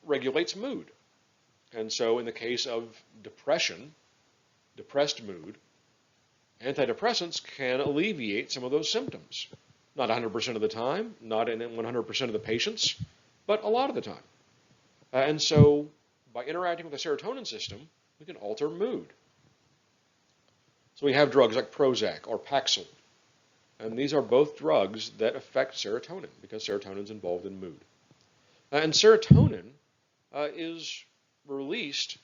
regulates mood. And so in the case of depression, depressed mood, antidepressants can alleviate some of those symptoms. Not 100% of the time, not in 100% of the patients, but a lot of the time. And so by interacting with the serotonin system, we can alter mood. So we have drugs like Prozac or Paxil, and these are both drugs that affect serotonin because serotonin is involved in mood. And serotonin is released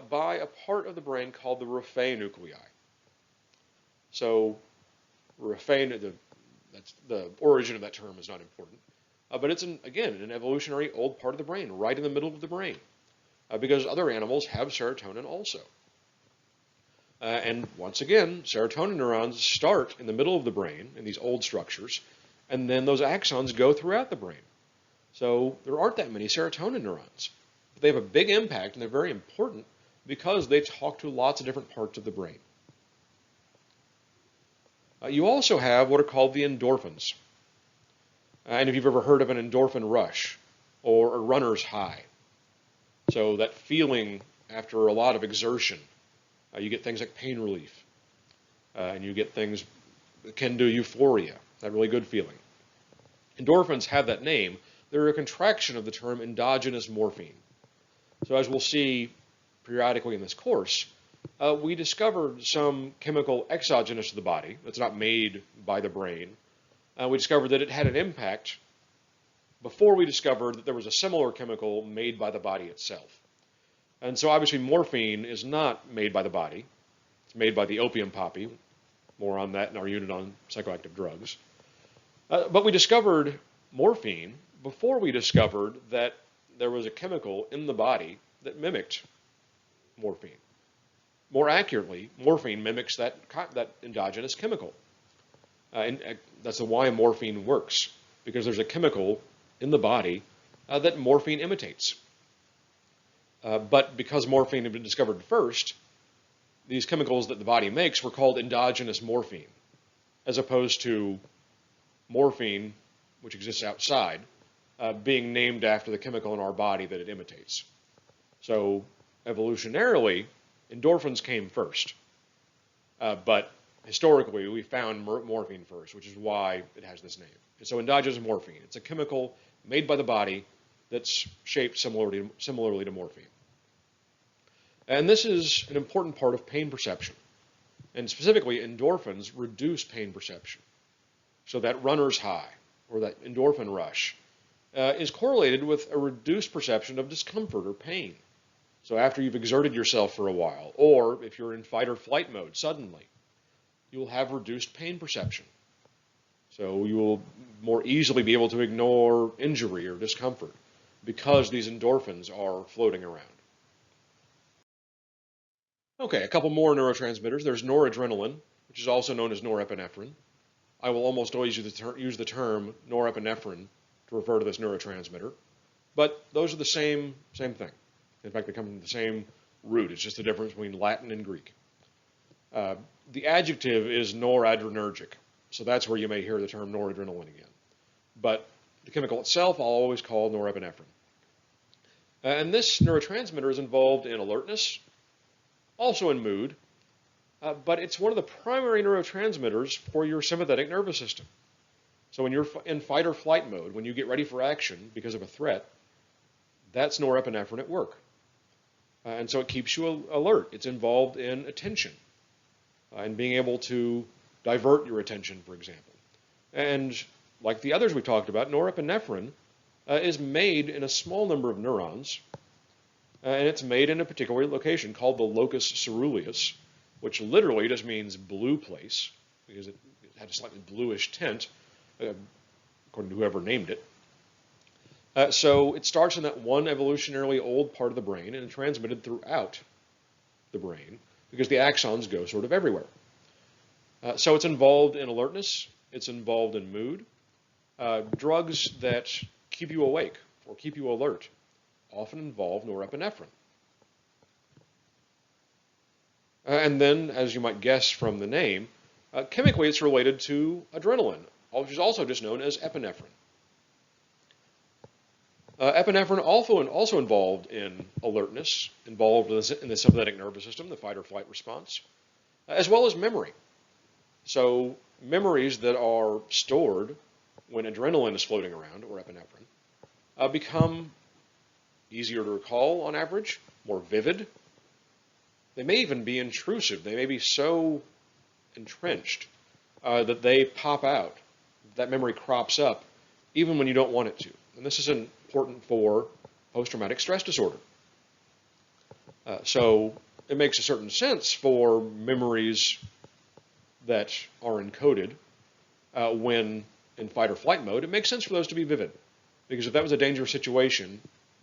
by a part of the brain called the raphe nuclei. So raphe, that's the origin of that term is not important, but it's again an evolutionary old part of the brain, right in the middle of the brain, because other animals have serotonin also. And once again, serotonin neurons start in the middle of the brain in these old structures, and then those axons go throughout the brain. So there aren't that many serotonin neurons. But they have a big impact, and they're very important because they talk to lots of different parts of the brain. You also have what are called the endorphins. And if you've ever heard of an endorphin rush or a runner's high, so that feeling after a lot of exertion, you get things like pain relief, and you get things akin to euphoria, that really good feeling. Endorphins have that name. They're a contraction of the term endogenous morphine. So as we'll see periodically in this course, we discovered some chemical exogenous to the body that's not made by the brain. We discovered that it had an impact before we discovered that there was a similar chemical made by the body itself. And so obviously morphine is not made by the body. It's made by the opium poppy. More on that in our unit on psychoactive drugs. But we discovered morphine before we discovered that there was a chemical in the body that mimicked morphine. More accurately, morphine mimics that endogenous chemical. And that's why morphine works, because there's a chemical in the body that morphine imitates. But because morphine had been discovered first, these chemicals that the body makes were called endogenous morphine, as opposed to morphine, which exists outside, being named after the chemical in our body that it imitates. So evolutionarily, endorphins came first. But historically, we found morphine first, which is why it has this name. And so endogenous morphine, it's a chemical made by the body that's shaped similarly to morphine. And this is an important part of pain perception. And specifically, endorphins reduce pain perception. So that runner's high, or that endorphin rush, is correlated with a reduced perception of discomfort or pain. So after you've exerted yourself for a while, or if you're in fight or flight mode suddenly, you'll have reduced pain perception. So you will more easily be able to ignore injury or discomfort because these endorphins are floating around. Okay, a couple more neurotransmitters. There's noradrenaline, which is also known as norepinephrine. I will almost always use the term norepinephrine to refer to this neurotransmitter, but those are the same thing. In fact, they come from the same root. It's just the difference between Latin and Greek. The adjective is noradrenergic, so that's where you may hear the term noradrenaline again. But the chemical itself I'll always call norepinephrine. And this neurotransmitter is involved in alertness, also in mood, but it's one of the primary neurotransmitters for your sympathetic nervous system. So when you're in fight or flight mode, when you get ready for action because of a threat, that's norepinephrine at work. And so it keeps you alert. It's involved in attention and being able to divert your attention, for example. And like the others we talked about, norepinephrine is made in a small number of neurons, and it's made in a particular location called the locus ceruleus, which literally just means blue place, because it had a slightly bluish tint, according to whoever named it. So it starts in that one evolutionarily old part of the brain and is transmitted throughout the brain because the axons go sort of everywhere. So it's involved in alertness, it's involved in mood. Drugs that keep you awake or keep you alert often involve norepinephrine. And then, as you might guess from the name, chemically it's related to adrenaline, which is also just known as epinephrine. Epinephrine also involved in alertness, involved in the sympathetic nervous system, the fight or flight response, as well as memory. So memories that are stored when adrenaline is floating around, or epinephrine, become easier to recall on average, more vivid. They may even be intrusive. They may be so entrenched that they pop out. That memory crops up even when you don't want it to. And this is important for post-traumatic stress disorder. So it makes a certain sense for memories that are encoded when in fight or flight mode. It makes sense for those to be vivid, because if that was a dangerous situation,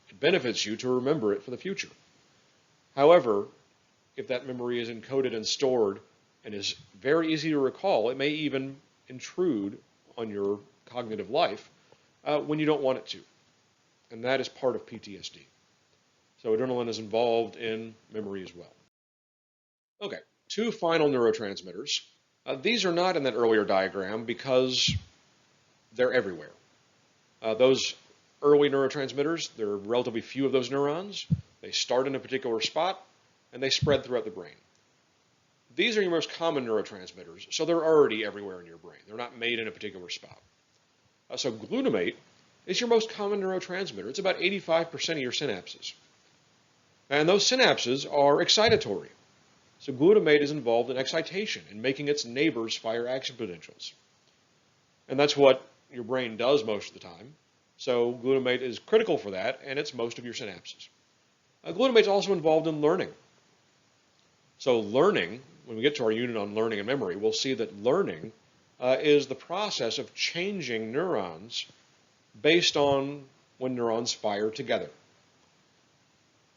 it benefits you to remember it for the future. However, if that memory is encoded and stored and is very easy to recall, it may even intrude on your cognitive life when you don't want it to. And that is part of PTSD. So adrenaline is involved in memory as well. Okay, two final neurotransmitters. These are not in that earlier diagram because they're everywhere. Those early neurotransmitters, there are relatively few of those neurons. They start in a particular spot and they spread throughout the brain. These are your most common neurotransmitters, so they're already everywhere in your brain. They're not made in a particular spot. So glutamate is your most common neurotransmitter. It's about 85% of your synapses. And those synapses are excitatory. So glutamate is involved in excitation and making its neighbors fire action potentials. And that's what your brain does most of the time. So glutamate is critical for that, and it's most of your synapses. Glutamate is also involved in learning. So learning, when we get to our unit on learning and memory, we'll see that learning is the process of changing neurons based on when neurons fire together.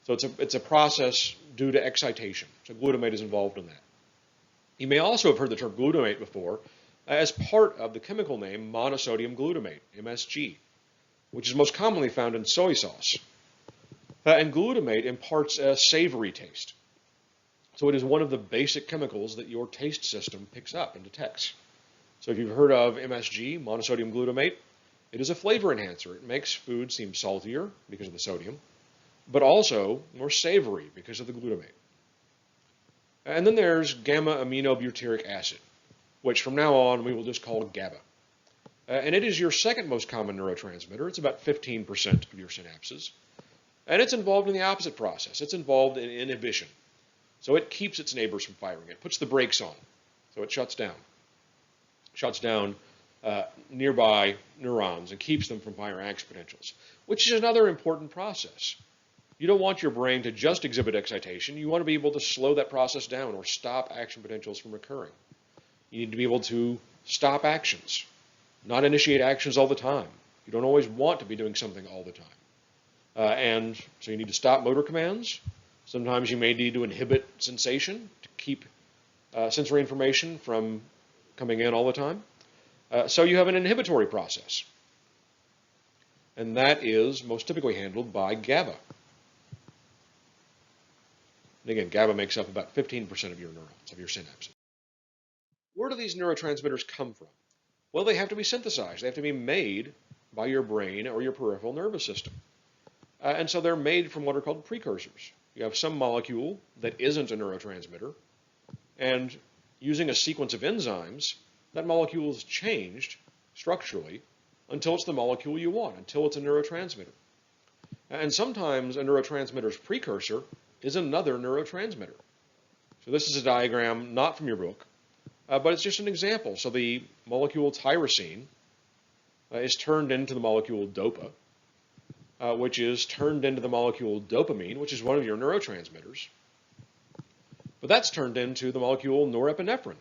So it's a process due to excitation. So glutamate is involved in that. You may also have heard the term glutamate before as part of the chemical name monosodium glutamate, MSG, which is most commonly found in soy sauce. And glutamate imparts a savory taste. So it is one of the basic chemicals that your taste system picks up and detects. So if you've heard of MSG, monosodium glutamate, it is a flavor enhancer. It makes food seem saltier because of the sodium, but also more savory because of the glutamate. And then there's gamma-aminobutyric acid, which from now on we will just call GABA. And it is your second most common neurotransmitter. It's about 15% of your synapses. And it's involved in the opposite process. It's involved in inhibition. So it keeps its neighbors from firing. It puts the brakes on. So it shuts down nearby neurons and keeps them from firing action potentials, which is another important process. You don't want your brain to just exhibit excitation. You want to be able to slow that process down or stop action potentials from occurring. You need to be able to stop actions, not initiate actions all the time. You don't always want to be doing something all the time. And so you need to stop motor commands. Sometimes you may need to inhibit sensation to keep sensory information from coming in all the time. So you have an inhibitory process. And that is most typically handled by GABA. And again, GABA makes up about 15% of your neurons, of your synapses. Where do these neurotransmitters come from? Well, they have to be synthesized. They have to be made by your brain or your peripheral nervous system. And so they're made from what are called precursors. You have some molecule that isn't a neurotransmitter, and using a sequence of enzymes, that molecule is changed structurally until it's the molecule you want, until it's a neurotransmitter. And sometimes a neurotransmitter's precursor is another neurotransmitter. So this is a diagram not from your book, but it's just an example. So the molecule tyrosine is turned into the molecule dopa, which is turned into the molecule dopamine, which is one of your neurotransmitters. But that's turned into the molecule norepinephrine,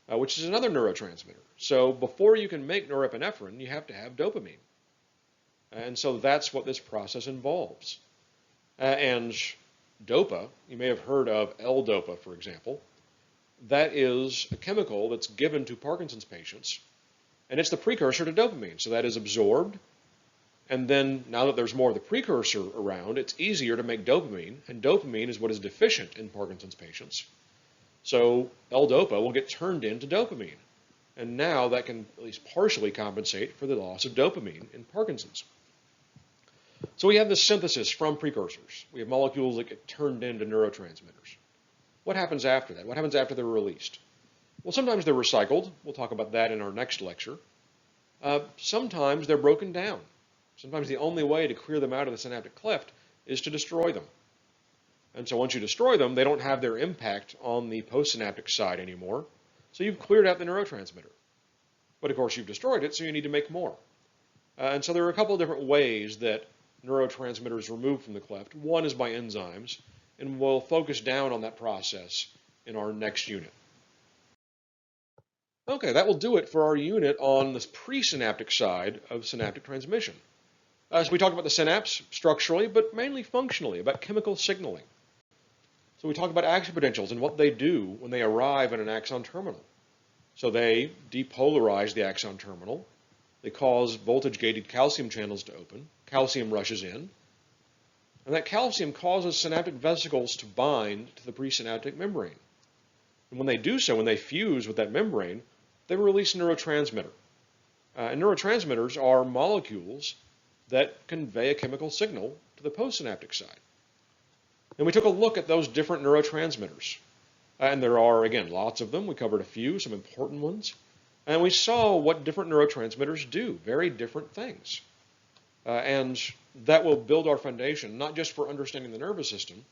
which is another neurotransmitter. So before you can make norepinephrine, you have to have dopamine. And so that's what this process involves. And dopa, you may have heard of L-dopa, for example. That is a chemical that's given to Parkinson's patients, and it's the precursor to dopamine. So that is absorbed, and then now that there's more of the precursor around, it's easier to make dopamine, and dopamine is what is deficient in Parkinson's patients. So L-dopa will get turned into dopamine, and now that can at least partially compensate for the loss of dopamine in Parkinson's. So we have this synthesis from precursors. We have molecules that get turned into neurotransmitters. What happens after that? What happens after they're released? Well, sometimes they're recycled. We'll talk about that in our next lecture. Sometimes they're broken down. Sometimes the only way to clear them out of the synaptic cleft is to destroy them. And so once you destroy them, they don't have their impact on the postsynaptic side anymore. So you've cleared out the neurotransmitter. But of course you've destroyed it, so you need to make more. And so there are a couple of different ways that neurotransmitters are removed from the cleft. One is by enzymes, and we'll focus down on that process in our next unit. Okay, that will do it for our unit on the presynaptic side of synaptic transmission. So we talked about the synapse structurally, but mainly functionally, about chemical signaling. So we talked about action potentials and what they do when they arrive at an axon terminal. So they depolarize the axon terminal. They cause voltage-gated calcium channels to open. Calcium rushes in. And that calcium causes synaptic vesicles to bind to the presynaptic membrane. And when they do so, when they fuse with that membrane, they release a neurotransmitter. And neurotransmitters are molecules that convey a chemical signal to the postsynaptic side. And we took a look at those different neurotransmitters. And there are, again, lots of them. We covered a few, some important ones. And we saw what different neurotransmitters do, very different things. And that will build our foundation, not just for understanding the nervous system,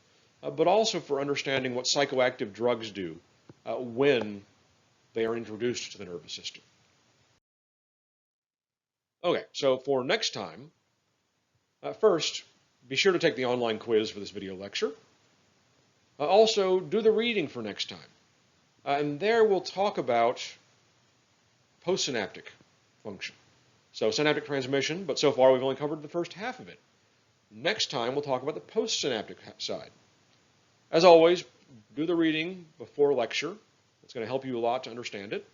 but also for understanding what psychoactive drugs do when they are introduced to the nervous system. Okay, so for next time, first, be sure to take the online quiz for this video lecture. Also, do the reading for next time. And there we'll talk about postsynaptic function. So synaptic transmission, but so far we've only covered the first half of it. Next time we'll talk about the postsynaptic side. As always, do the reading before lecture. It's going to help you a lot to understand it.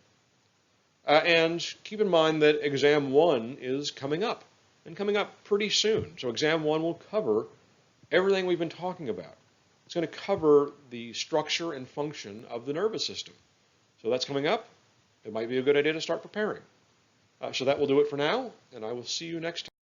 And keep in mind that exam 1 is coming up, and coming up pretty soon. So exam 1 will cover everything we've been talking about. It's going to cover the structure and function of the nervous system. So that's coming up. It might be a good idea to start preparing. So that will do it for now, and I will see you next time.